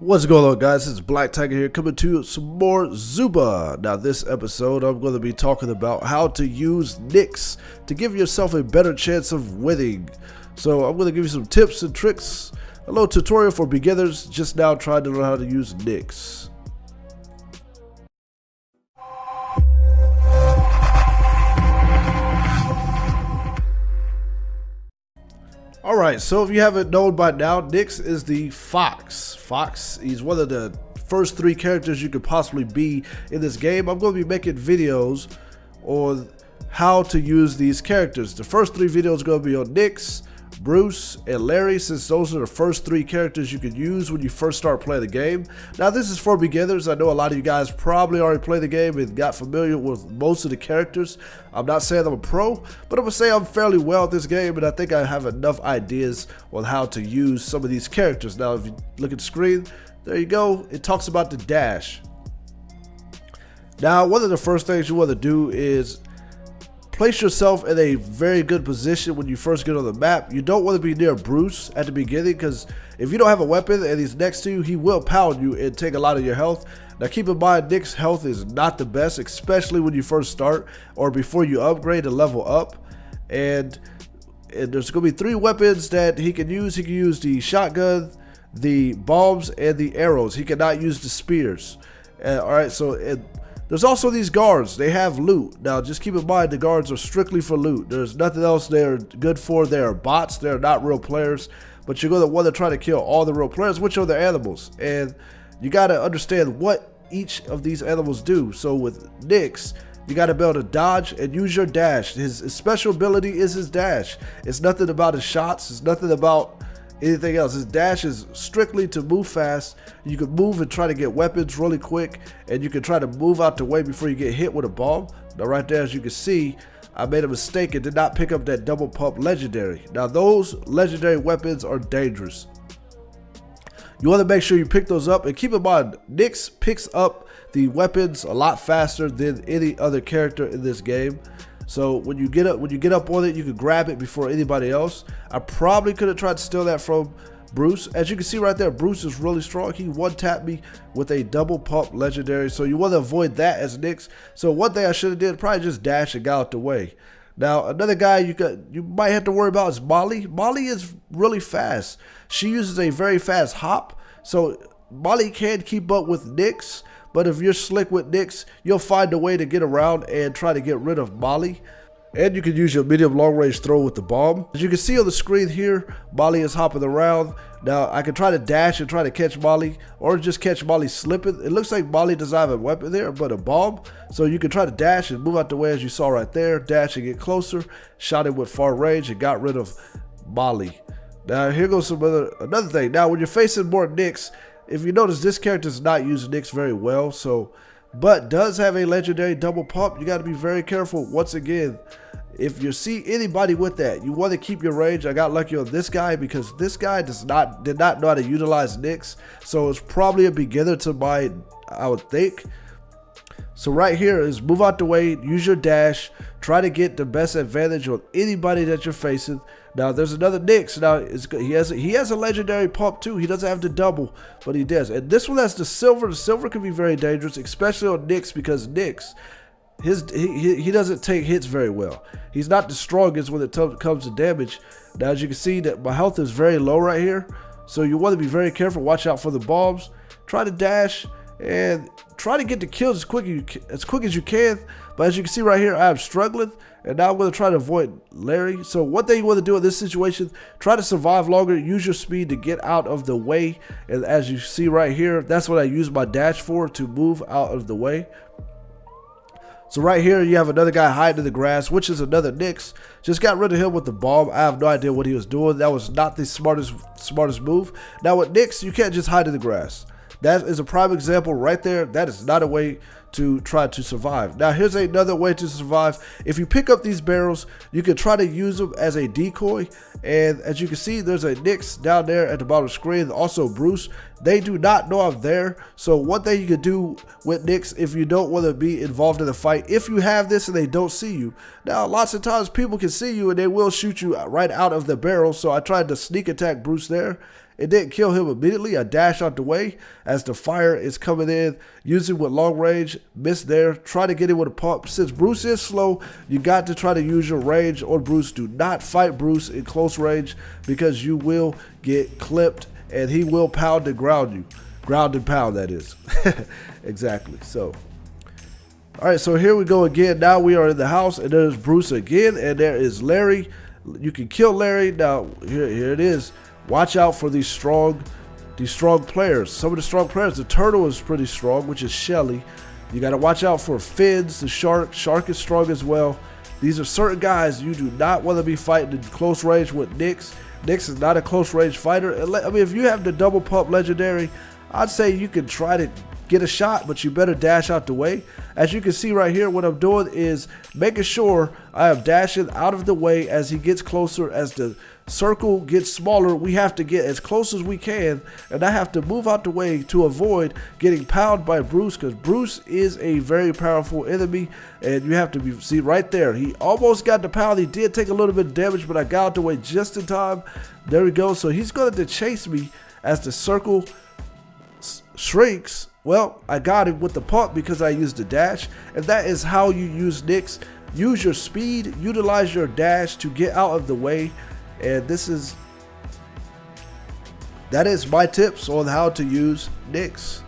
What's going on, guys? It's Black Tiger here, coming to you some more Zooba. Now this episode I'm going to be talking about how to use nicks to give yourself a better chance of winning. So I'm going to give you some tips and tricks, a little tutorial for beginners just now trying to learn how to use nicks. Alright, so if you haven't known by now, Nix is the Fox. He's one of the first three characters you could possibly be in this game. I'm going to be making videos on how to use these characters. The first three videos are going to be on Nix, Bruce, and Larry, since those are the first three characters you can use when you first start playing the game. Now this is for beginners. I know a lot of you guys probably already played the game and got familiar with most of the characters. I'm not saying I'm a pro, but I'm going to say I'm fairly well at this game, and I think I have enough ideas on how to use some of these characters. Now if you look at the screen, there you go. It talks about the dash. Now one of the first things you want to do is place yourself in a very good position when you first get on the map. You don't want to be near Bruce at the beginning, because if you don't have a weapon and he's next to you, he will pound you and take a lot of your health. Now keep in mind, Nick's health is not the best, especially when you first start or before you upgrade and level up. And there's going to be three weapons that he can use. He can use the shotgun, the bombs, and the arrows. He cannot use the spears. Alright, so there's also these guards. They have loot. Now just keep in mind, the guards are strictly for loot. There's nothing else they're good for. They are bots. They're not real players, but you're going to want to try to kill all the real players, which are the animals. And you got to understand what each of these animals do. So with Nix, you got to be able to dodge and use your dash. His special ability is his dash. It's nothing about his shots. It's nothing about anything else. His dash is strictly to move fast. You can move and try to get weapons really quick, and you can try to move out the way before you get hit with a bomb. Now right there, as you can see, I made a mistake and did not pick up that double pump legendary. Now those legendary weapons are dangerous. You want to make sure you pick those up, and keep in mind, Nix picks up the weapons a lot faster than any other character in this game. So when you get up on it, you can grab it before anybody else. I probably could have tried to steal that from Bruce. As you can see right there, Bruce is really strong. He one-tapped me with a double pump legendary. So you want to avoid that as Nix. So one thing I should have did, probably just dash and got out the way. Now another guy you might have to worry about is Molly. Molly is really fast. She uses a very fast hop. So Molly can keep up with Nix. But if you're slick with Nix, you'll find a way to get around and try to get rid of Molly. And you can use your medium long range throw with the bomb. As you can see on the screen here, Molly is hopping around. Now I can try to dash and try to catch Molly, or just catch Molly slipping. It looks like Molly doesn't have a weapon there, but a bomb. So you can try to dash and move out the way, as you saw right there. Dash and get closer. Shot it with far range and got rid of Molly. Now here goes another thing. Now when you're facing more Nix, if you notice, this character is not using Nix very well, but does have a legendary double pump. You got to be very careful. Once again, if you see anybody with that, you want to keep your range. I got lucky on this guy because this guy did not know how to utilize Nix, so it's probably a beginner to mine, I would think. So right here is move out the way, use your dash, try to get the best advantage on anybody that you're facing. Now there's another Nix. Now he has a legendary pump too. He doesn't have the double, but he does. And this one has the silver. The silver can be very dangerous, especially on Nix, because Nix, he doesn't take hits very well. He's not the strongest when it comes to damage. Now as you can see, that my health is very low right here, so you want to be very careful. Watch out for the bombs. Try to dash and try to get the kills as quick as you can. But as you can see right here, I'm struggling, and now I'm going to try to avoid Larry. So one thing you want to do in this situation, try to survive longer, use your speed to get out of the way. And as you see right here, that's what I use my dash for, to move out of the way. So right here, you have another guy hiding in the grass, which is another Nix. Just got rid of him with the bomb. I have no idea what he was doing. That was not the smartest move. Now with Nix, you can't just hide in the grass. That is a prime example right there. That is not a way to try to survive. Now here's another way to survive. If you pick up these barrels, you can try to use them as a decoy. And as you can see, there's a Nix down there at the bottom of the screen. Also Bruce. They do not know I'm there. So one thing you can do with Nix, if you don't want to be involved in the fight, if you have this and they don't see you. Now lots of times people can see you and they will shoot you right out of the barrel. So I tried to sneak attack Bruce there, It didn't kill him immediately. I dash out the way as the fire is coming in, using with long range, missed there, try to get him with a pump. Since Bruce is slow, you got to try to use your range on Bruce. Do not fight Bruce in close range because you will get clipped and he will pound and ground you. Ground and pound, that is. Exactly. So, all right, so here we go again. Now we are in the house, and there's Bruce again, and there is Larry. You can kill Larry. Now, here it is. Watch out for these strong players. Some of the strong players. The turtle is pretty strong, which is Shelly. You got to watch out for Fids, the shark. Shark is strong as well. These are certain guys you do not want to be fighting in close range with Nyx. Nyx is not a close range fighter. I mean, if you have the double pump legendary, I'd say you can try to get a shot, but you better dash out the way. As you can see right here, what I'm doing is making sure I am dashing out of the way as he gets closer. As the circle gets smaller, we have to get as close as we can, and I have to move out the way to avoid getting pounded by Bruce, because Bruce is a very powerful enemy, and you have to be, see right there, he almost got the pound. He did take a little bit of damage, but I got out the way just in time. There we go. So he's going to chase me as the circle shrinks. Well, I got him with the pump because I used the dash, and that is how you use Nyx. Use your speed, utilize your dash to get out of the way, and that is my tips on how to use Nyx.